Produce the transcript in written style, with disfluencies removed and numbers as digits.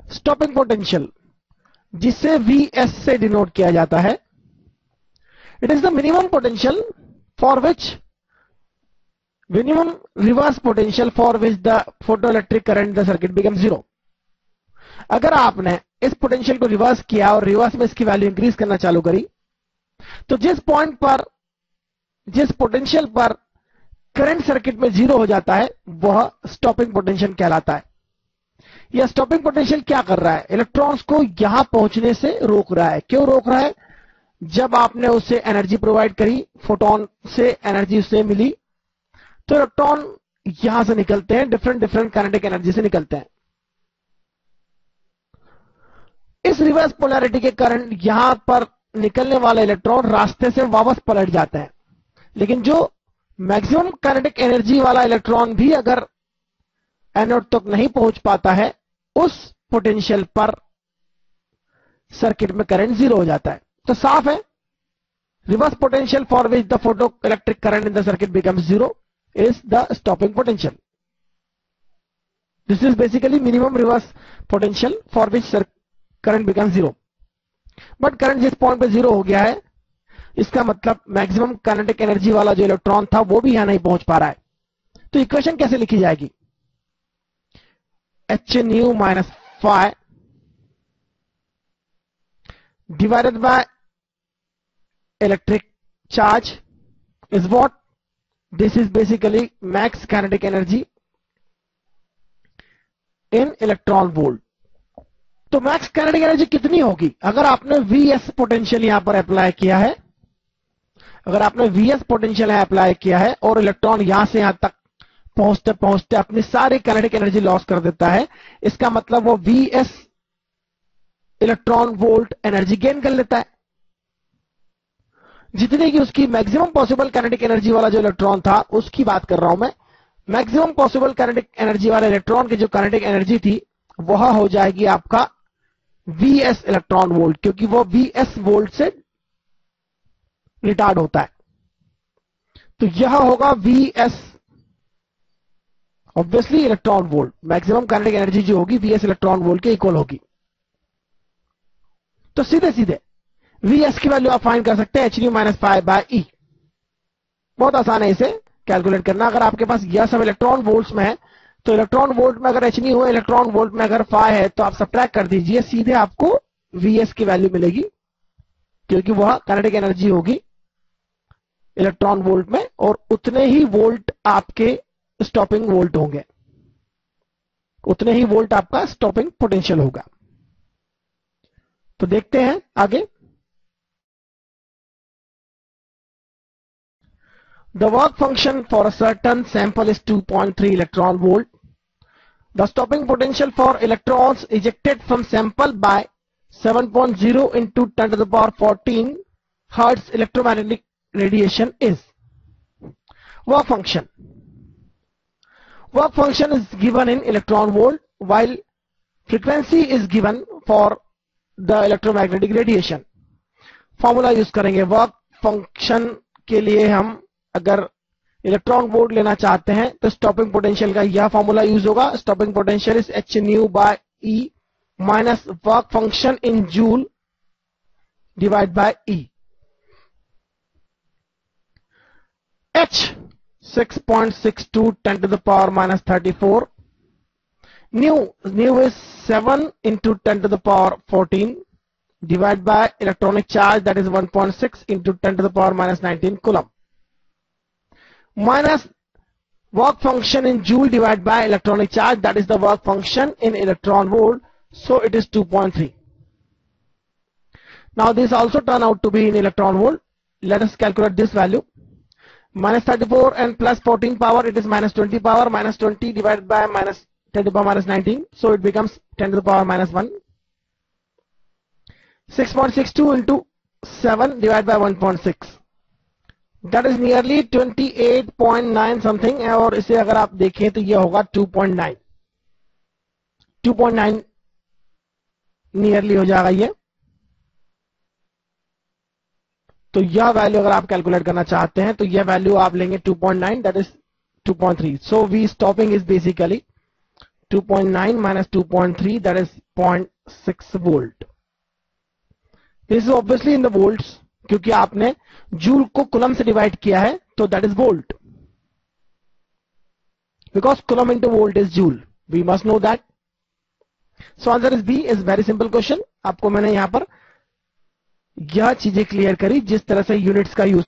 Stopping potential, जिसे Vs से denote किया जाता है. It is the minimum potential for which minimum reverse potential for which the photoelectric current in the circuit becomes zero. अगर आपने इस पोटेंशियल को रिवर्स किया और रिवर्स में इसकी वैल्यू इंक्रीज करना चालू करी, तो जिस पॉइंट पर, जिस पोटेंशियल पर करंट सर्किट में जीरो हो जाता है, वह स्टॉपिंग पोटेंशियल कहलाता है. यह स्टॉपिंग पोटेंशियल क्या कर रहा है? इलेक्ट्रॉन्स को यहां पहुंचने से रोक रहा है. क्यों रोक रहा है? जब आपने उसे एनर्जी प्रोवाइड करी, फोटोन से एनर्जी उसे मिली, तो इलेक्ट्रॉन यहां से निकलते हैं, डिफरेंट काइनेटिक एनर्जी से निकलते हैं. इस रिवर्स पोलैरिटी के कारण यहां पर निकलने वाले इलेक्ट्रॉन रास्ते से वापस पलट जाते हैं. लेकिन जो मैक्सिमम काइनेटिक एनर्जी वाला इलेक्ट्रॉन भी अगर एनोड तक नहीं पहुंच पाता है, उस पोटेंशियल पर सर्किट में करंट जीरो हो जाता है. तो साफ है, reverse potential for which the photo electric current in the circuit becomes zero is the stopping potential. This is basically minimum reverse potential for which current becomes zero. But current जिस point पे zero हो गया है, इसका मतलब maximum kinetic energy वाला जो electron था वो भी यहां नहीं पहुंच पा रहा है. तो इक्वेशन कैसे लिखी जाएगी? h nu minus phi divided by electric charge is what? This is basically max kinetic energy in electron volt. तो मैक्स काइनेटिक एनर्जी कितनी होगी? अगर आपने Vs पोटेंशियल यहां पर अप्लाई किया है, अगर आपने Vs पोटेंशियल यहां अप्लाई किया है और इलेक्ट्रॉन यहां से यहां तक पहुंचते पहुंचते अपनी सारी काइनेटिक एनर्जी लॉस कर देता है, इसका मतलब वो Vs electron volt energy gain कर लेता है. जितने की उसकी मैक्सिमम पॉसिबल काइनेटिक एनर्जी वाला जो इलेक्ट्रॉन था उसकी बात कर रहा हूं मैं. मैक्सिमम पॉसिबल काइनेटिक एनर्जी वाले इलेक्ट्रॉन की जो काइनेटिक एनर्जी थी वह हो जाएगी आपका Vs इलेक्ट्रॉन वोल्ट, क्योंकि वो Vs वोल्ट से रिटार्ड होता है. तो यह होगा Vs obviously electron volt. Maximum kinetic energy जो होगी Vs इलेक्ट्रॉन वोल्ट के इक्वल होगी. तो सीधे सीधे Vs की वैल्यू आप फाइंड कर सकते हैं h nu minus phi by E. बहुत आसान है इसे कैलकुलेट करना. अगर आपके पास यह सब इलेक्ट्रॉन वोल्ट्स में है, तो इलेक्ट्रॉन वोल्ट में अगर h nu हो, इलेक्ट्रॉन वोल्ट में अगर phi है, तो आप सब्ट्रैक्ट कर दीजिए, सीधे आपको Vs की वैल्यू मिलेगी, क्योंकि वह काइनेटिक एनर्जी होगी इलेक्ट्रॉन वोल्ट में, और उतने ही वोल्ट आपके स्टॉपिंग वोल्ट होंगे, उतने ही वोल्ट आपका स्टॉपिंग पोटेंशियल होगा. तो देखते हैं आगे. The work function for a certain sample is 2.3 electron volt. The stopping potential for electrons ejected from sample by 7.0 into 10 to the power 14 Hertz electromagnetic radiation is. Work function. Work function is given in electron volt, while frequency is given for the electromagnetic radiation. Formula use करेंगे. Work function के लिए हम अगर electron volt लेना चाहते हैं तो stopping potential का यह फॉर्मूला यूज होगा. Stopping potential is h nu by E minus work function in joule divide by E. h 6.62 10 to the power minus 34. Nu is 7 into 10 to the power 14 divided by electronic charge, that is 1.6 into 10 to the power minus 19 coulomb, minus work function in joule divided by electronic charge, that is the work function in electron volt, so it is 2.3. Now this also turn out to be in electron volt. Let us calculate this value. Minus 34 and plus 14 power, it is minus 20 power. Minus 20 divided by minus 10 to the power minus 19, so it becomes 10 to the power minus 1. 6.62 into 7 divided by 1.6, that is nearly 28.9 something. और इसे अगर आप देखें तो यह होगा 2.9 nearly हो जाएगा ये. तो यह वैल्यू अगर आप कैलकुलेट करना चाहते हैं तो यह वैल्यू आप लेंगे 2.9, that is 2.3. So we stopping is basically 2.9 minus 2.3, that is 0.6 volt. This is obviously in the volts, क्योंकि आपने जूल को कुलम से डिवाइड किया है, तो that is volt. Because coulomb into volt is joule. We must know that. So answer is B, is very simple question. आपको मैंने यहां पर यह चीजें क्लियर करी जिस तरह से यूनिट्स का यूज